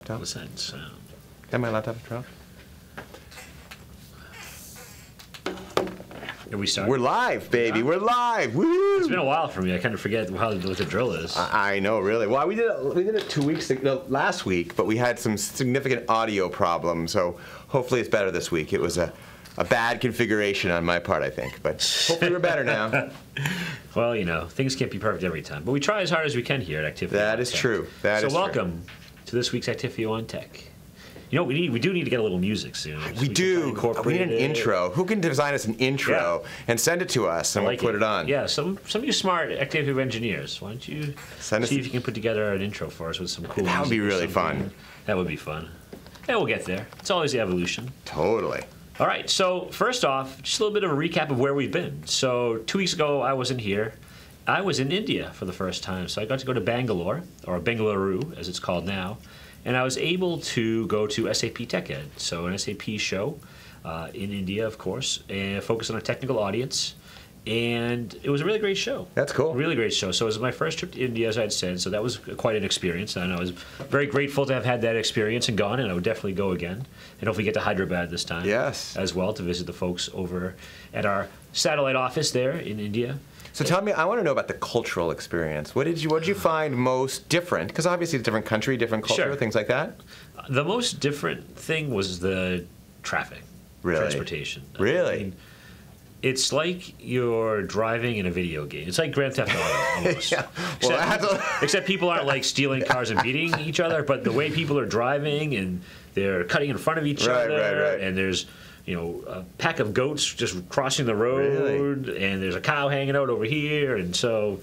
What's that sound? Is that my laptop? Treehouse? Are we starting? We're live, baby. We're live. Woo! It's been a while for me. I kind of forget what the drill is. I know, really. Well, we did it 2 weeks ago, no, last week, but we had some significant audio problems, so hopefully it's better this week. It was a bad configuration on my part, I think, but hopefully we're better now. Well, you know, things can't be perfect every time, but we try as hard as we can here at Actifio. That is true. That is true. So welcome to this week's Actifio On-Tech. You know, we do need to get a little music soon. So we do. We need an intro. Who can design us an intro and send it to us, and we'll put it on? Yeah, some of you smart Actifio engineers, why don't you see if you can put together an intro for us with some cool music. That would be really fun. That would be fun. Yeah, we'll get there. It's always the evolution. Totally. All right, so first off, just a little bit of a recap of where we've been. So 2 weeks ago, I wasn't here. I was in India for the first time. So I got to go to Bangalore, or Bengaluru, as it's called now. And I was able to go to SAP Tech Ed, so an SAP show in India, of course, and focus on a technical audience. And it was a really great show. That's cool. A really great show. So it was my first trip to India, as I'd said, so that was quite an experience. And I was very grateful to have had that experience and gone, and I would definitely go again. And hopefully get to Hyderabad this time as well to visit the folks over at our satellite office there in India. So tell me, I want to know about the cultural experience. What did you find most different? Because obviously it's a different country, different culture, things like that. The most different thing was the traffic, transportation. Really? I mean, it's like you're driving in a video game. It's like Grand Theft Auto almost. Except people aren't like stealing cars and beating each other, but the way people are driving and they're cutting in front of each other, and there's a pack of goats just crossing the road, and there's a cow hanging out over here, and so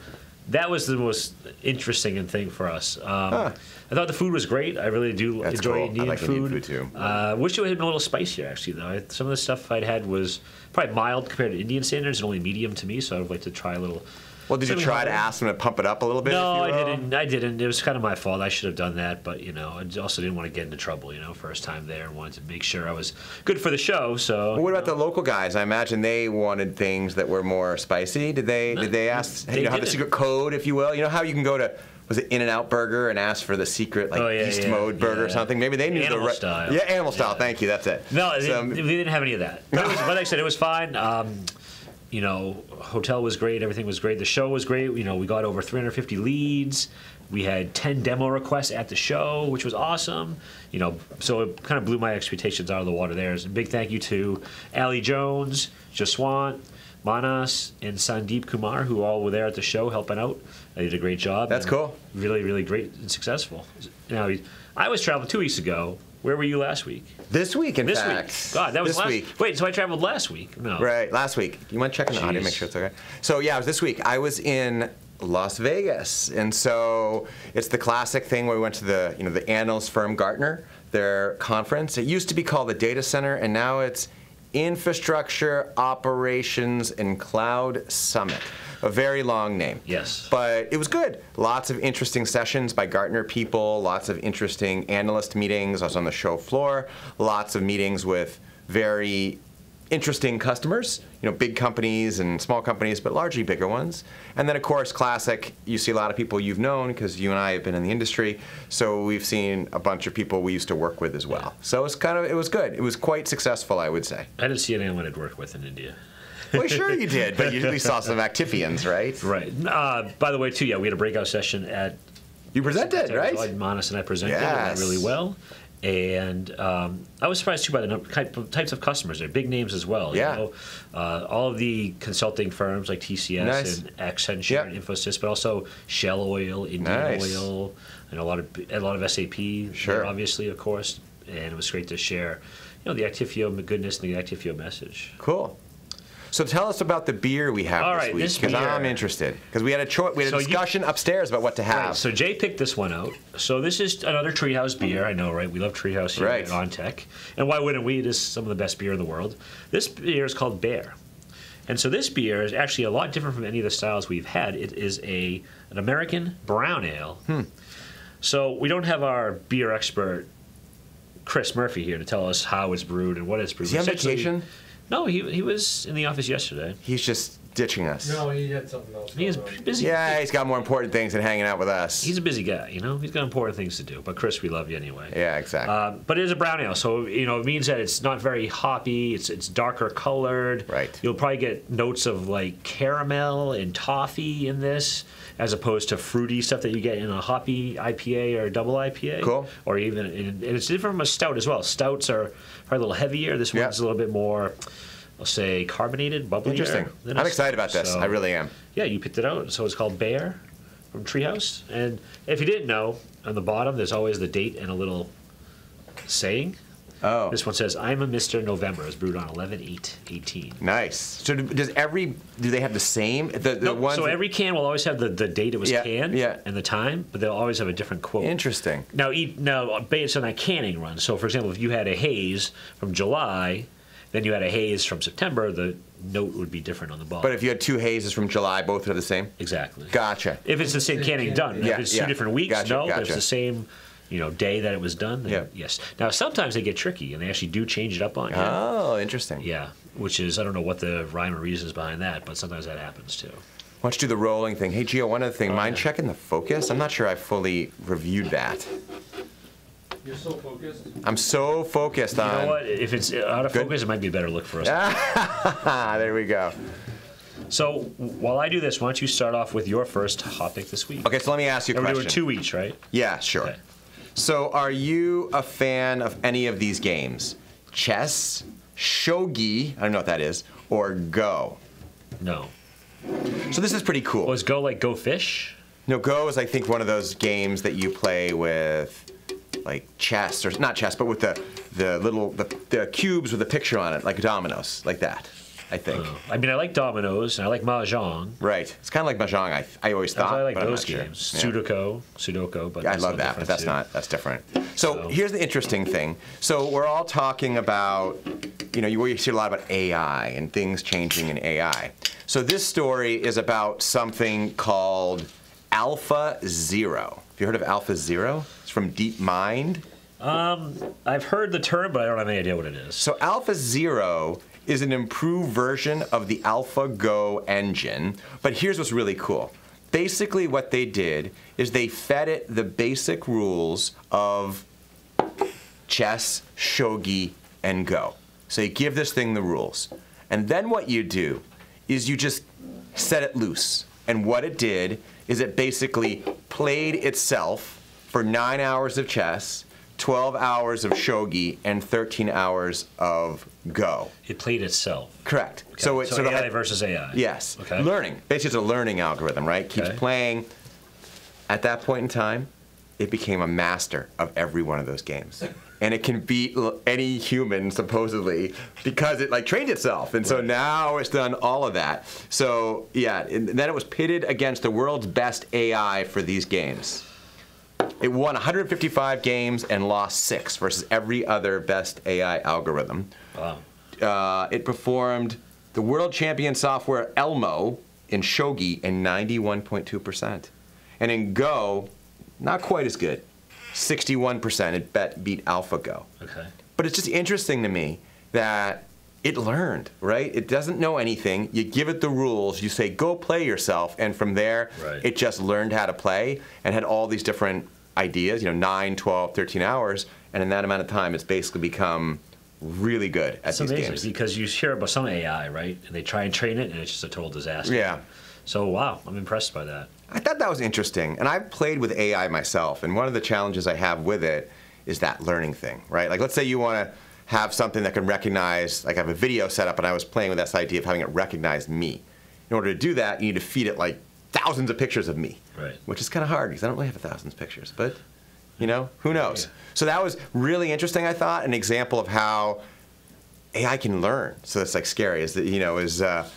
that was the most interesting thing for us. I thought the food was great. I really do enjoy Indian food. Indian food too. Wish it had been a little spicier, actually, though. Some of the stuff I'd had was probably mild compared to Indian standards and only medium to me, so I'd like to try a little. Well, did you try to ask them to pump it up a little bit? No, I didn't. It was kind of my fault. I should have done that, but I also didn't want to get into trouble. First time there, and wanted to make sure I was good for the show. So. Well, what about the local guys? I imagine they wanted things that were more spicy. Did they ask? Have the secret code, if you will? You know how you can go to. Was it In-N-Out Burger and ask for the secret beast mode burger or something? Maybe they knew animal style. Yeah, animal style. Thank you. That's it. No, they didn't have any of that. But like I said, it was fine. Hotel was great. Everything was great. The show was great. We got over 350 leads. We had 10 demo requests at the show, which was awesome. So it kind of blew my expectations out of the water there. So a big thank you to Ali Jones, Jaswant, Manas, and Sandeep Kumar, who all were there at the show helping out. They did a great job. That's cool. Really, really great and successful. Now, I was traveling 2 weeks ago. Where were you last week? This week, in fact. This week. God, that was last week. Wait, so I traveled last week? No. Right, last week. You want to check in the audio, make sure it's okay? So, yeah, it was this week. I was in Las Vegas, and so it's the classic thing where we went to the analyst firm Gartner, their conference. It used to be called the Data Center, and now it's Infrastructure, Operations, and Cloud Summit. A very long name. Yes. But it was good. Lots of interesting sessions by Gartner people, lots of interesting analyst meetings. I was on the show floor. Lots of meetings with very interesting customers, big companies and small companies, but largely bigger ones. And then, of course, classic, you see a lot of people you've known because you and I have been in the industry. So we've seen a bunch of people we used to work with as well. Yeah. So it was good. It was quite successful, I would say. I didn't see anyone I'd worked with in India. Well, sure you did, but you saw some Actifians, right? Right. By the way, too, we had a breakout session at... You presented, right? Manas and I presented. It went really well. And I was surprised, too, by the types of customers there, big names as well. Yeah. All of the consulting firms like TCS and Accenture and Infosys, but also Shell Oil, Indian Oil, and a lot of SAP, there, obviously, of course. And it was great to share, the Actifio goodness and the Actifio message. Cool. So tell us about the beer we have this week, because I'm interested. Because we had a discussion upstairs about what to have. Right, so Jay picked this one out. So this is another Treehouse beer. I know, right? We love Treehouse here at On-Tech. And why wouldn't we? It is some of the best beer in the world. This beer is called Bear. And so this beer is actually a lot different from any of the styles we've had. It is an American brown ale. So we don't have our beer expert, Chris Murphy, here to tell us how it's brewed and what it's brewed. Is he on vacation? No, he was in the office yesterday. He's just ditching us. No, he had something else. He is busy. Yeah, he's got more important things than hanging out with us. He's a busy guy, you know. He's got important things to do. But Chris, we love you anyway. Yeah, exactly. But it is a brown ale, so you know it means that it's not very hoppy. It's darker colored. Right. You'll probably get notes of like caramel and toffee in this, as opposed to fruity stuff that you get in a hoppy IPA or a double IPA. Cool. Or even, and it's different from a stout as well. Stouts are probably a little heavier. This one's a little bit more, I'll say, carbonated, bubbly. Interesting. I'm excited about this. I really am. Yeah, you picked it out. So it's called Bear from Treehouse. And if you didn't know, on the bottom there's always the date and a little saying. Oh. This one says, I'm a Mr. November. It's brewed on 11/8/18. Nice. So do they have the same? The ones so every can will always have the date it was canned yeah. and the time, but they'll always have a different quote. Interesting. Now, based on that canning run. So, for example, if you had a haze from July, then you had a haze from September, the note would be different on the bottom. But if you had two hazes from July, both are the same? Exactly. Gotcha. If it's the same canning done. Yeah, if it's 2 different weeks, gotcha, no. Gotcha. But if it's the same day that it was done, then yes. Now, sometimes they get tricky, and they actually do change it up on you. Oh, interesting. Yeah, which is, I don't know what the rhyme or reason is behind that, but sometimes that happens, too. Why don't you do the rolling thing? Hey, Gio, one other thing. Mind checking the focus? I'm not sure I fully reviewed that. You're so focused. I'm so focused on... You know what? If it's out of focus, it might be a better look for us. There we go. So while I do this, why don't you start off with your first hot pick this week? Okay, so let me ask you a question. We're doing 2 each, right? Yeah, sure. Okay. So are you a fan of any of these games? Chess, shogi, I don't know what that is, or Go? No. So this is pretty cool. Was Go like Go Fish? No, Go is, I think, one of those games that you play with, like, chess, or not chess, but with the little cubes with a picture on it, like dominoes, like that, I think. I mean, I like dominoes, and I like mahjong. Right. It's kind of like mahjong, I always thought, I like but I'm those not games. sure. Sudoku, but I love that, but that's different. So here's the interesting thing. So we're all talking about, you see a lot about AI and things changing in AI. So this story is about something called Alpha Zero. Have you heard of Alpha Zero? It's from DeepMind. I've heard the term, but I don't have any idea what it is. So Alpha Zero is an improved version of the AlphaGo engine, but here's what's really cool. Basically what they did is they fed it the basic rules of chess, shogi, and Go. So you give this thing the rules. And then what you do is you just set it loose. And what it did is it basically played itself for 9 hours of chess, 12 hours of shogi, and 13 hours of Go. It played itself. Correct. Okay. So it's sort AI of versus AI. Yes. Okay. Learning. Basically, it's a learning algorithm, right? Keeps playing. At that point in time, it became a master of every one of those games. And it can beat any human, supposedly, because it trained itself. And so now it's done all of that. So, yeah, and then it was pitted against the world's best AI for these games. It won 155 games and lost 6 versus every other best AI algorithm. Wow. It performed the world champion software Elmo in shogi in 91.2%. And in Go, not quite as good. 61%. It beat AlphaGo. Okay. But it's just interesting to me that it learned, right? It doesn't know anything. You give it the rules. You say, go play yourself. And from there, it just learned how to play and had all these different ideas, 9, 12, 13 hours. And in that amount of time, it's basically become really good at these games. Because you hear about some AI, right? And they try and train it, and it's just a total disaster. Yeah. So, wow, I'm impressed by that. I thought that was interesting. And I've played with AI myself. And one of the challenges I have with it is that learning thing, right? Like, let's say you want to have something that can recognize, like I have a video set up, and I was playing with this idea of having it recognize me. In order to do that, you need to feed it, thousands of pictures of me. Right. Which is kind of hard, because I don't really have thousands of pictures. But, who knows? Yeah. So that was really interesting, I thought, an example of how AI can learn. So it's scary, is that,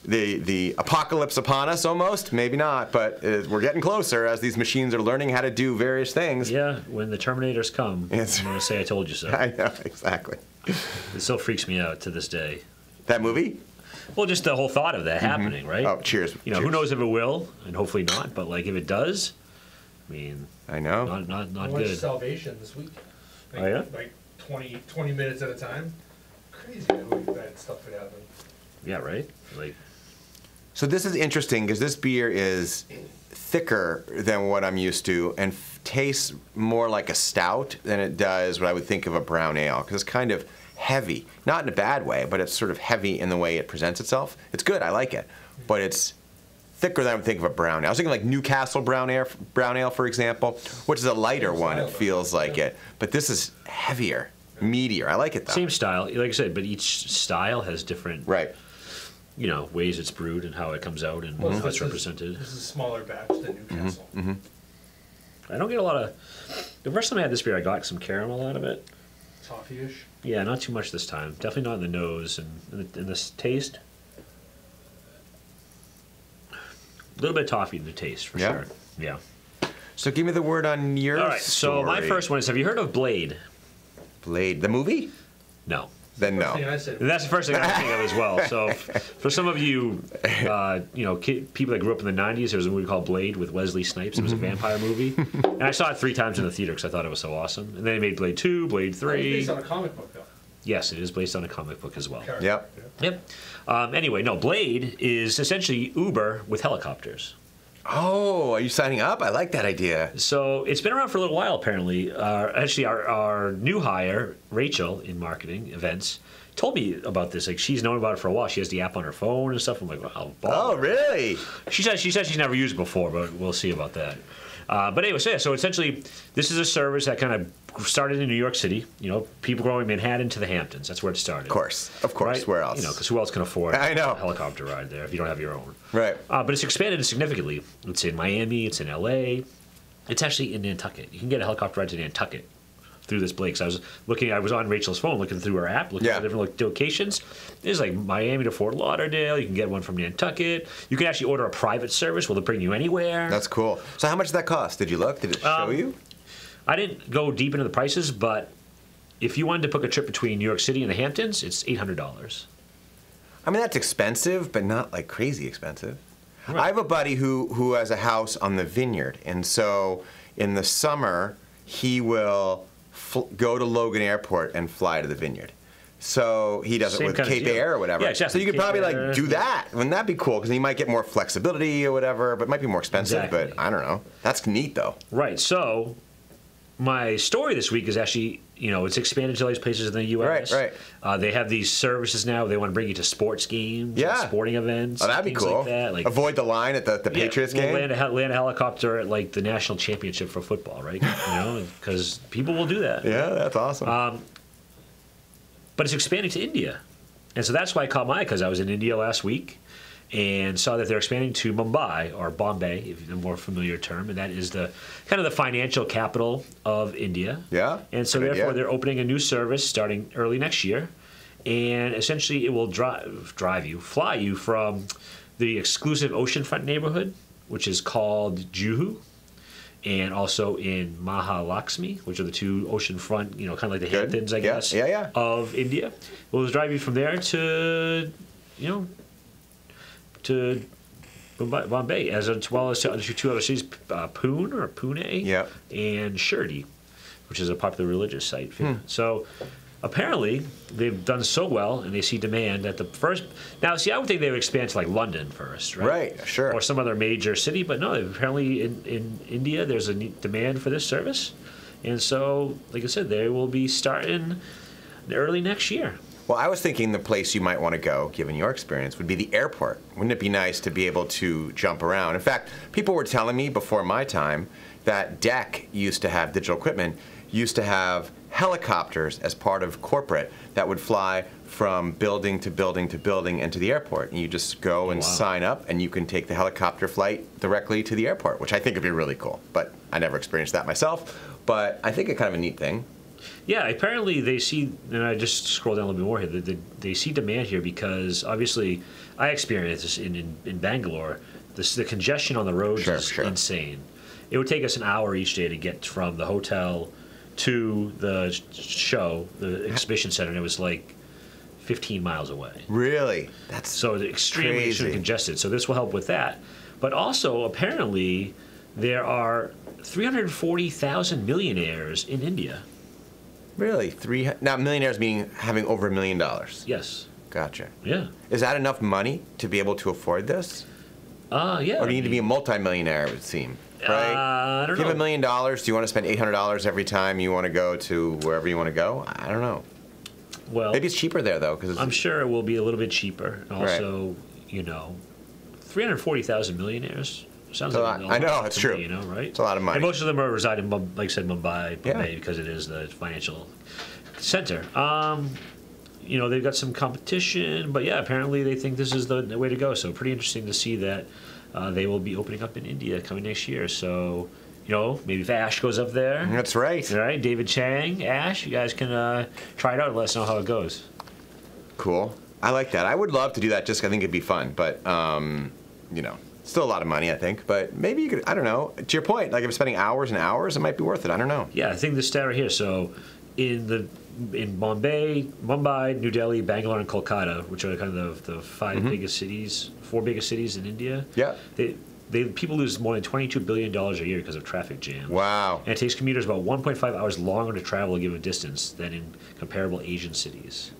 the apocalypse upon us almost? Maybe not, but we're getting closer as these machines are learning how to do various things. Yeah, when the Terminators come, I'm going to say I told you so. I know, exactly. It still freaks me out to this day. That movie? Well, just the whole thought of that happening, right? Oh, cheers. Cheers. Who knows if it will, and hopefully not, but if it does, I know. Not I watched good. Salvation this week. Oh, yeah? 20 minutes at a time. Crazy how bad stuff could happen. Yeah, right? So this is interesting because this beer is thicker than what I'm used to and tastes more like a stout than it does what I would think of a brown ale, because it's kind of heavy. Not in a bad way, but it's sort of heavy in the way it presents itself. It's good, I like it, but it's thicker than I would think of a brown ale. I was thinking like Newcastle brown ale, for example, which is a lighter one, it feels like it. But this is heavier, meatier. I like it though. Same style, like I said, but each style has different right. Ways it's brewed and how it comes out and how it's represented. This is a smaller batch than Newcastle. I don't get a lot of. The first time I had this beer, I got some caramel out of it. Toffee-ish. Yeah, not too much this time. Definitely not in the nose and in this taste. A little bit of toffee in the taste for sure. Yeah. So give me the word on your All right. So my story. first one is: have you heard of Blade? Blade, the movie? No. Then no. Thing I said. And that's the first thing I was thinking of as well. So, for some of you, people that grew up in the '90s, there was a movie called Blade with Wesley Snipes. It was a vampire movie, and I saw it 3 times in the theater because I thought it was so awesome. And then they made Blade 2, Blade 3. It's based on a comic book, though. Yes, it is based on a comic book as well. Yep. Yep. Anyway, no, Blade is essentially Uber with helicopters. Oh, are you signing up? I like that idea. So it's been around for a little while, apparently. Actually, our new hire, Rachel, in marketing events, told me about this. Like, she's known about it for a while. She has the app on her phone and stuff. I'm like, wow. Oh, really? She said she's never used it before, but we'll see about that. But anyway, so essentially, this is a service that kind of started in New York City. People going Manhattan to the Hamptons. That's where it started. Of course. Right? Where else? Because who else can afford I know. a helicopter ride there if you don't have your own? Right. But it's expanded significantly. It's in Miami. It's in L.A. It's actually in Nantucket. You can get a helicopter ride to Nantucket through this Blake. So I was on Rachel's phone looking through her app, looking at different locations. There's like Miami to Fort Lauderdale. You can get one from Nantucket. You can actually order a private service. Will it bring you anywhere? That's cool. So how much did that cost? Did you look? Did it show you? I didn't go deep into the prices, but if you wanted to book a trip between New York City and the Hamptons, it's $800. I mean, that's expensive, but not like crazy expensive. Right. I have a buddy who has a house on the Vineyard, and so in the summer he will go to Logan Airport and fly to the Vineyard. So he does it with Cape Air or whatever. Yeah, exactly. So you could probably like do that. Wouldn't that be cool? Because you might get more flexibility or whatever, but it might be more expensive. Exactly. But I don't know. That's neat though. Right. So my story this week is actually, it's expanded to all these places in the U.S. Right. They have these services now. They want to bring you to sports games, and sporting events. Oh, that'd be things cool. Like that. Like, avoid the line at the Patriots game. Land a helicopter at like the national championship for football, right? Because people will do that. Yeah, that's awesome. But it's expanding to India, and so that's why I caught my eye, because I was in India last week and saw that they're expanding to Mumbai, or Bombay, if the more familiar term, and that is the kind of the financial capital of India. Yeah. And so therefore they're opening a new service starting early next year, and essentially it will fly you from the exclusive oceanfront neighborhood, which is called Juhu, and also in Mahalakshmi, which are the two oceanfront, kind of like the Hamptons, I guess, of India. It will drive you from there to Bombay, as well as to 2 other cities, Pune, and Shirdi, which is a popular religious site. So apparently they've done so well, and they see demand at the first. Now, see, I would think they would expand to like London first, right? Right, sure. Or some other major city, but no, apparently in India there's a demand for this service. And so, like I said, they will be starting early next year. Well, I was thinking the place you might want to go, given your experience, would be the airport. Wouldn't it be nice to be able to jump around? In fact, people were telling me before my time that DEC digital equipment, used to have helicopters as part of corporate that would fly from building to building to building and to the airport. And you just go and sign up, and you can take the helicopter flight directly to the airport, which I think would be really cool. But I never experienced that myself. But I think it's kind of a neat thing. Yeah, apparently they see, and I just scrolled down a little bit more here, they see demand here because obviously I experienced this in Bangalore. The congestion on the roads is insane. It would take us an hour each day to get from the hotel to the show, the exhibition center, and it was like 15 miles away. Really? That's so extremely congested. So this will help with that. But also, apparently, there are 340,000 millionaires in India. Really? Now, millionaires meaning having over $1 million? Yes. Gotcha. Yeah. Is that enough money to be able to afford this? Yeah. Or do you need to be a multimillionaire, it would seem? Right? I don't If you have know. $1 million, do you want to spend $800 every time you want to go to wherever you want to go? I don't know. Well, Maybe it's cheaper there, though. Cause I'm sure it will be a little bit cheaper. And also, 340,000 millionaires. Sounds a like lot. I know, it's to true. me, right? It's a lot of money. And most of them are reside in, like I said, Mumbai, Yeah. because it is the financial center. They've got some competition, but yeah, apparently they think this is the way to go. So pretty interesting to see that they will be opening up in India coming next year. So, maybe if Ash goes up there. That's right. All right, David Chang, Ash, you guys can try it out and let us know how it goes. Cool. I like that. I would love to do that. Just I think it'd be fun, but still a lot of money, I think. But maybe you could. I don't know. To your point, like if you're spending hours and hours, it might be worth it. I don't know. Yeah, I think the stat right here. So, in Mumbai, New Delhi, Bangalore, and Kolkata, which are kind of the four biggest cities in India. Yeah. People lose more than $22 billion a year because of traffic jams. Wow. And it takes commuters about 1.5 hours longer to travel a given distance than in comparable Asian cities.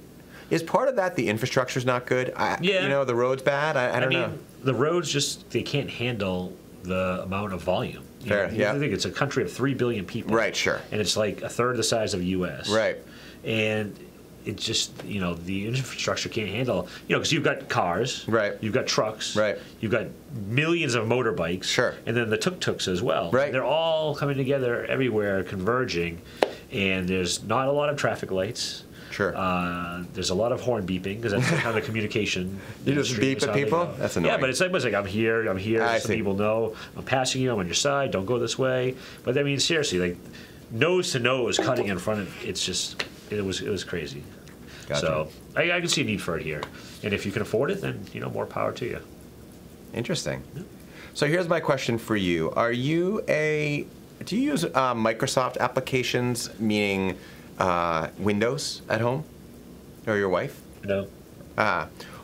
Is part of that the infrastructure's not good? Yeah. The road's bad? I don't know. The roads they can't handle the amount of volume. Fair, I think it's a country of 3 billion people. Right, sure. And it's like a third the size of the U.S. Right. And it's just, the infrastructure can't handle, because you've got cars. Right. You've got trucks. Right. You've got millions of motorbikes. Sure. And then the tuk-tuks as well. Right. They're all coming together everywhere, converging. And there's not a lot of traffic lights. Sure. There's a lot of horn beeping because that's the kind of communication. You just beep at people? That's annoying. Yeah, but it's like I'm here. So people know I'm passing you. I'm on your side. Don't go this way. But I mean, seriously, like nose to nose cutting in front of it was crazy. Gotcha. So I can see a need for it here, and if you can afford it, then more power to you. Interesting. Yeah. So here's my question for you: do you use Microsoft applications, meaning Windows at home, or your wife? No.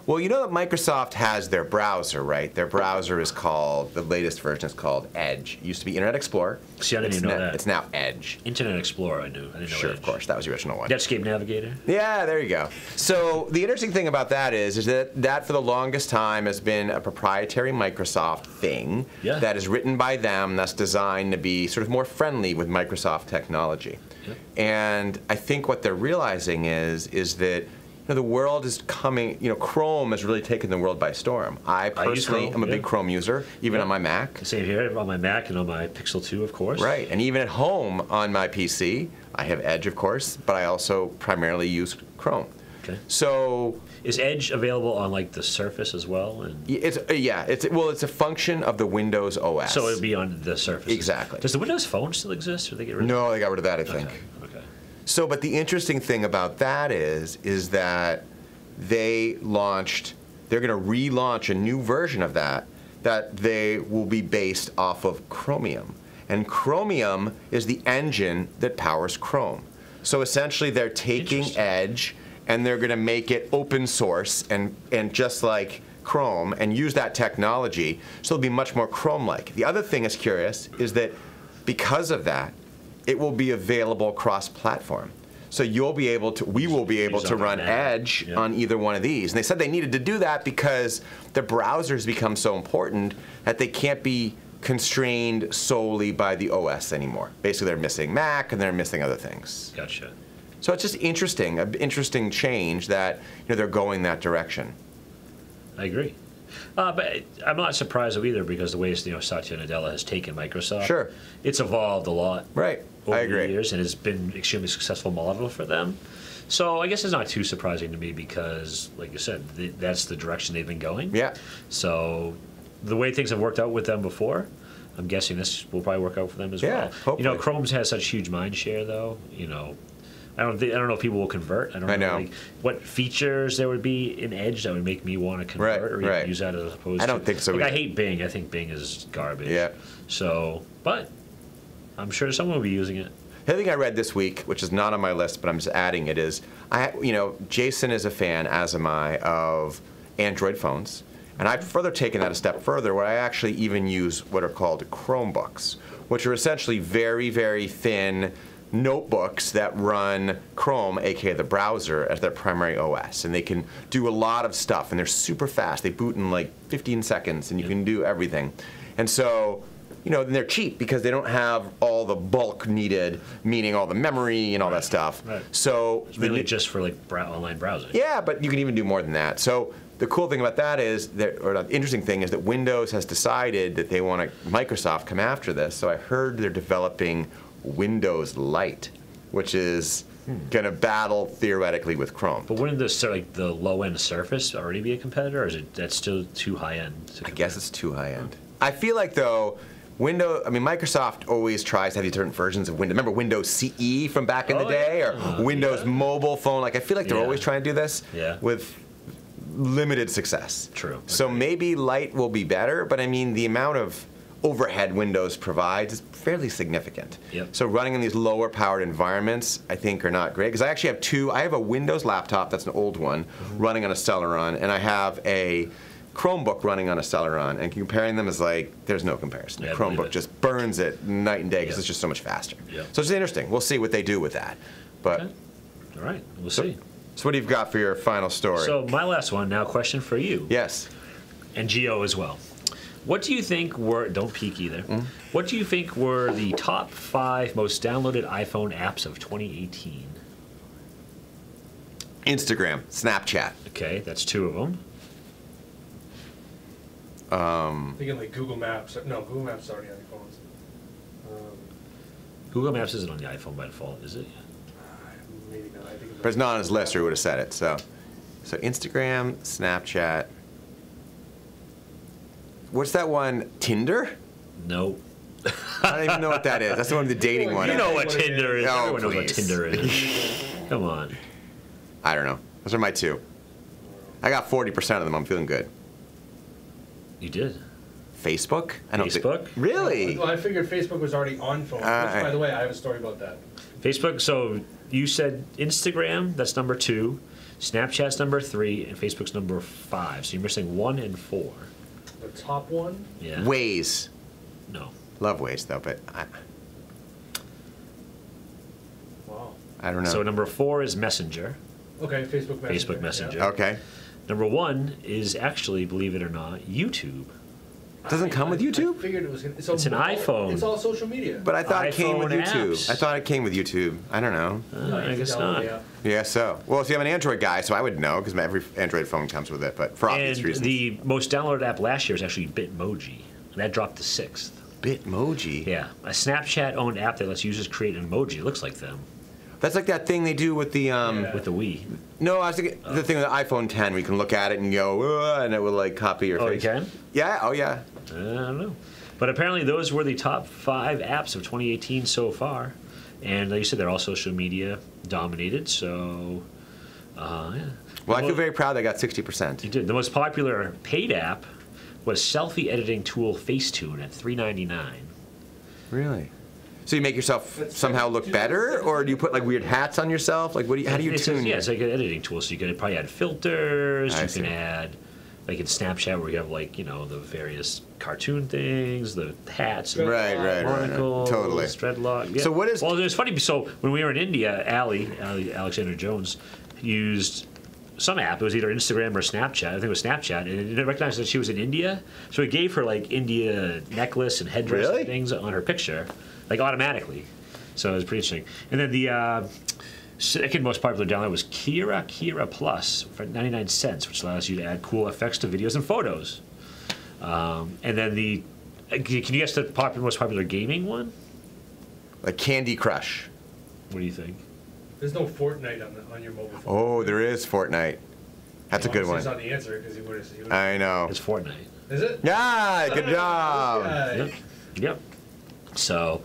Well, you know that Microsoft has their browser, right? Their browser is the latest version is called Edge. It used to be Internet Explorer. See, I didn't even know that. It's now Edge. Internet Explorer, I knew. I didn't know Sure, Edge. of course. That was the original one. Netscape Navigator. Yeah, there you go. So the interesting thing about that is that for the longest time has been a proprietary Microsoft thing that is written by them, that's designed to be sort of more friendly with Microsoft technology. Yep. And I think what they're realizing is that the world is coming, Chrome has really taken the world by storm. I personally am a big Chrome user, even on my Mac. Same here, on my Mac and on my Pixel 2, of course. Right, and even at home on my PC, I have Edge, of course, but I also primarily use Chrome. Okay. So is Edge available on like the Surface as well? And it's a function of the Windows OS. So it would be on the Surface. Exactly. Does the Windows Phone still exist, or they get rid of it? No, they got rid of that, I think. Okay. So, but the interesting thing about that is that they're going to relaunch a new version of that they will be based off of Chromium. And Chromium is the engine that powers Chrome. So essentially they're taking Edge and they're going to make it open source and just like Chrome and use that technology, so it'll be much more Chrome-like. The other thing that's curious is that because of that, it will be available cross-platform. So we will be able to run Edge on either one of these. And they said they needed to do that because the browsers become so important that they can't be constrained solely by the OS anymore. Basically, they're missing Mac and they're missing other things. Gotcha. So it's just an interesting change that they're going that direction. I agree. But I'm not surprised though either, because the way Satya Nadella has taken Microsoft, sure, it's evolved a lot. Right. Over the years, and it's been an extremely successful model for them. So I guess it's not too surprising to me because, like you said, that's the direction they've been going. Yeah. So the way things have worked out with them before, I'm guessing this will probably work out for them as well. Hopefully. Chrome's has such huge mind share, though. I don't know if people will convert. I don't know what features there would be in Edge that would make me want to convert or even use that as opposed to. I don't think so. I hate Bing. I think Bing is garbage. Yeah. So, but I'm sure someone will be using it. The other thing I read this week, which is not on my list, but I'm just adding it, is Jason is a fan, as am I, of Android phones, and I've further taken that a step further, where I actually even use what are called Chromebooks, which are essentially very, very thin, notebooks that run Chrome, aka the browser, as their primary OS, and they can do a lot of stuff, and they're super fast. They boot in like 15 seconds, and you can do everything. And so, you know, they're cheap because they don't have all the bulk needed, meaning all the memory and all that stuff. Right. So it's really just for like online browsing. Yeah, but you can even do more than that. So the cool thing about that is, or the interesting thing is that Windows has decided that they want Microsoft come after this. So I heard they're developing Windows Lite, which is going to battle theoretically with Chrome. But wouldn't this like the low-end Surface already be a competitor, or is it that's still too high-end? I guess it's too high-end. I feel like though, Microsoft always tries to have these different versions of Windows. Remember Windows CE from back in the day, or Windows Mobile Phone? Like I feel like they're always trying to do this with limited success. True. So maybe Lite will be better, but I mean the amount of overhead Windows provides is fairly significant. Yep. So running in these lower powered environments, I think, are not great. Because I actually have two. I have a Windows laptop that's an old one running on a Celeron, and I have a Chromebook running on a Celeron, and comparing them is like, there's no comparison. Yeah, The Chromebook just burns it night and day because it's just so much faster. Yep. So it's interesting. We'll see what they do with that. But Okay. All right, we'll see. So what do you got for your final story? So my last one now, question for you. Yes. And Geo as well. What do you think were, don't peek either, what do you think were the top 5 most downloaded iPhone apps of 2018? Instagram, Snapchat. Okay, that's 2 of them. Thinking like Google Maps. No, Google Maps is already on your phones. Google Maps isn't on the iPhone by default, is it? Maybe not. I think But it's not on his list, or he would have said it. So Instagram, Snapchat. What's that one? Tinder? No. I don't even know what that is. That's the one, the dating one. You know what Tinder is. Oh, Everyone knows what please. Tinder is. Come on. I don't know. Those are my 2. I got 40% of them. I'm feeling good. You did. Facebook? I don't Facebook? Think, really? Well, I figured Facebook was already on phones. Which, by the way, I have a story about that. Facebook, so you said Instagram, that's number 2. Snapchat's number 3, and Facebook's number 5. So you're missing 1 and 4. The top one? Yeah. Waze. No. Love Waze, though, but Wow. I don't know. So number 4 is Messenger. Okay, Facebook Messenger. Facebook Messenger. Yeah. Okay. Number 1 is actually, believe it or not, YouTube. Doesn't come with I YouTube? figured it was gonna, It's an iPhone. It's all social media. But I thought it came with iPhone YouTube. apps. I thought it came with YouTube. I don't know. No, you I can guess download not. the app. Yeah, so. Well, see, I'm an Android guy, so I would know, because every Android phone comes with it, but for obvious And reasons. the most downloaded app last year is actually Bitmoji. And that dropped to 6th. Bitmoji? Yeah. A Snapchat-owned app that lets users create an emoji. It looks like them. That's like that thing they do with the, Yeah. With the Wii. No, I was thinking the thing with the iPhone 10 where you can look at it and go, and it will like copy your Oh, face. you can? Yeah, oh yeah. I don't know. But apparently those were the top 5 apps of 2018 so far. And like you said, they're all social media dominated, so yeah. Well, I feel very proud that I got 60%. You did. The most popular paid app was selfie editing tool Facetune at $3.99. Really? So you make yourself That's somehow look better, or do you put like weird hats on yourself? Like, how do you tune? Yeah, it's like an editing tool. So you can probably add filters. I You see. can add, like in Snapchat, where you have like the various cartoon things, the hats, and Right. monocles, Totally. dreadlock. Yeah. So what is- Well, it was funny. So when we were in India, Alexander Jones used some app. It was either Instagram or Snapchat. I think it was Snapchat, and it didn't recognize that she was in India. So it gave her like India necklace and headdress Really? and things on her picture, like automatically. So it was pretty interesting. And then the second most popular download was Kira Plus for 99 cents, which allows you to add cool effects to videos and photos. And then can you guess the most popular gaming one? Like Candy Crush. What do you think? There's no Fortnite on your mobile phone. Oh, there is Fortnite. That's a good Obviously, one. It's not the answer because he would have. I know. It's Fortnite. Is it? Yeah, good job. Yeah. Yep. So,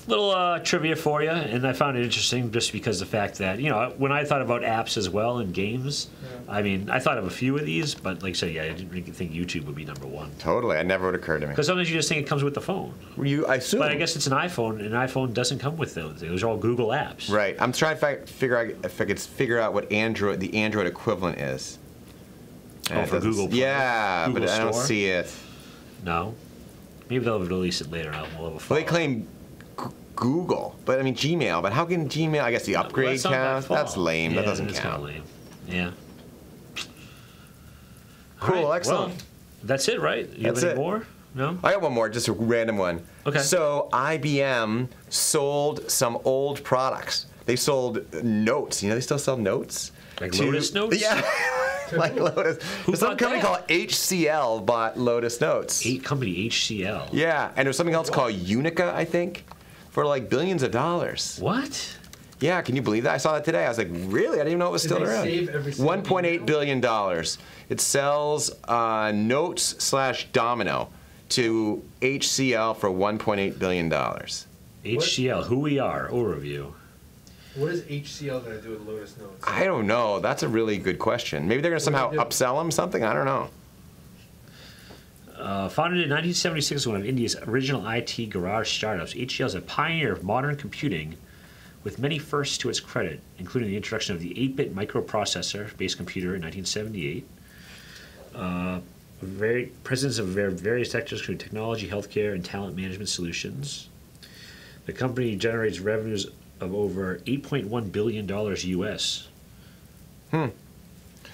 little trivia for you, and I found it interesting just because the fact that when I thought about apps as well and games, I mean, I thought of a few of these, but like I said, I didn't really think YouTube would be number 1 Totally, it never would occur to me. because sometimes you just think it comes with the phone, I assume. but I guess it's an iPhone, and an iPhone doesn't come with those. Those are all Google apps. Right. I'm trying to figure out if I could figure out what the Android equivalent is. And Oh, it for doesn't- Google Play? Yeah, Google but I don't Store? see it. No. Maybe they'll release it later. We'll have a Well, they follow-up. claim Google, but I mean Gmail. But how can Gmail? I guess the upgrade count. That's lame. Yeah, that doesn't that's count. Kind of lame. Yeah. Cool. Right, Excellent. Well, that's it, right? You That's have any it. more? No. I got one more, just a random one. Okay. So IBM sold some old products. They sold notes. You know, they still sell notes. Like Lotus Notes? Yeah. Like Lotus. There's some bought company that? called HCL bought Lotus Notes. Company HCL. Yeah, and there's something else called Unica, I think, for like billions of dollars. What? Yeah, can you believe that? I saw that today. I was like, really? I didn't even know it was Did still they around. save every single $1.8 email? billion. It sells notes/domino to HCL for $1.8 billion. HCL, who we are, overview. What is HCL going to do with Lotus Notes? I don't know. That's a really good question. Maybe they're going to somehow do they do? upsell them something? I don't know. Founded in 1976 as one of India's original IT garage startups, HCL is a pioneer of modern computing with many firsts to its credit, including the introduction of the 8-bit microprocessor-based computer in 1978. Presence of various sectors, including technology, healthcare, and talent management solutions. The company generates revenues of over $8.1 billion US.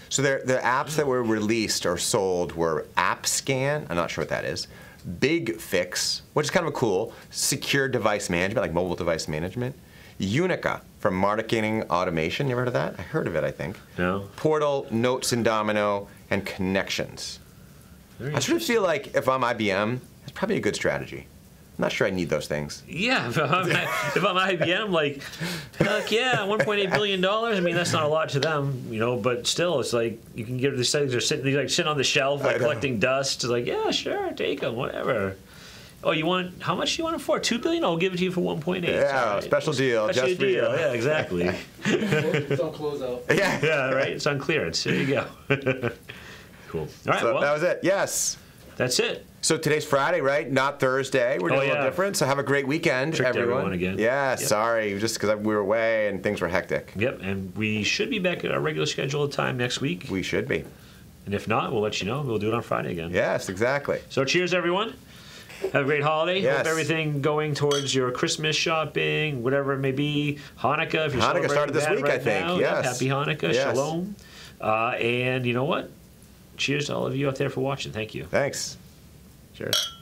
So the apps that were released or sold were AppScan, I'm not sure what that is, Big Fix, which is kind of cool, secure device management, like mobile device management, Unica for marketing automation. You ever heard of that? I heard of it, I think. No. Portal, Notes and Domino, and Connections. Very I sort of feel like if I'm IBM, it's probably a good strategy. I'm not sure I need those things. Yeah, if I'm IBM, like, heck yeah, $1.8 billion. I mean, that's not a lot to them, you know, but still, it's like you can get these things are sitting on the shelf, like collecting dust. It's like, yeah, sure, take them, whatever. Oh, how much do you want it for? $2 billion? I'll give it to you for 1.8. Yeah, right. special deal. Special just for you. deal. Yeah, exactly. It's on closeout. Yeah. Yeah, right. It's on clearance. There you go. Cool. All right. So well, that was it. Yes. that's it. So today's Friday, right? Not Thursday. We're doing a little different. So have a great weekend, Tricked everyone. everyone again. Yeah, Yep. sorry, just because we were away and things were hectic. Yep. And we should be back at our regular scheduled time next week. We should be. And if not, we'll let you know. We'll do it on Friday again. Yes, exactly. So cheers, everyone. Have a great holiday. Yes. Hope everything going towards your Christmas shopping, whatever it may be. Hanukkah, if you're Hanukkah celebrating started this that week, right I think. now. Yes. Happy Hanukkah. Yes. Shalom. And you know what? Cheers to all of you out there for watching. Thank you. Thanks. Cheers.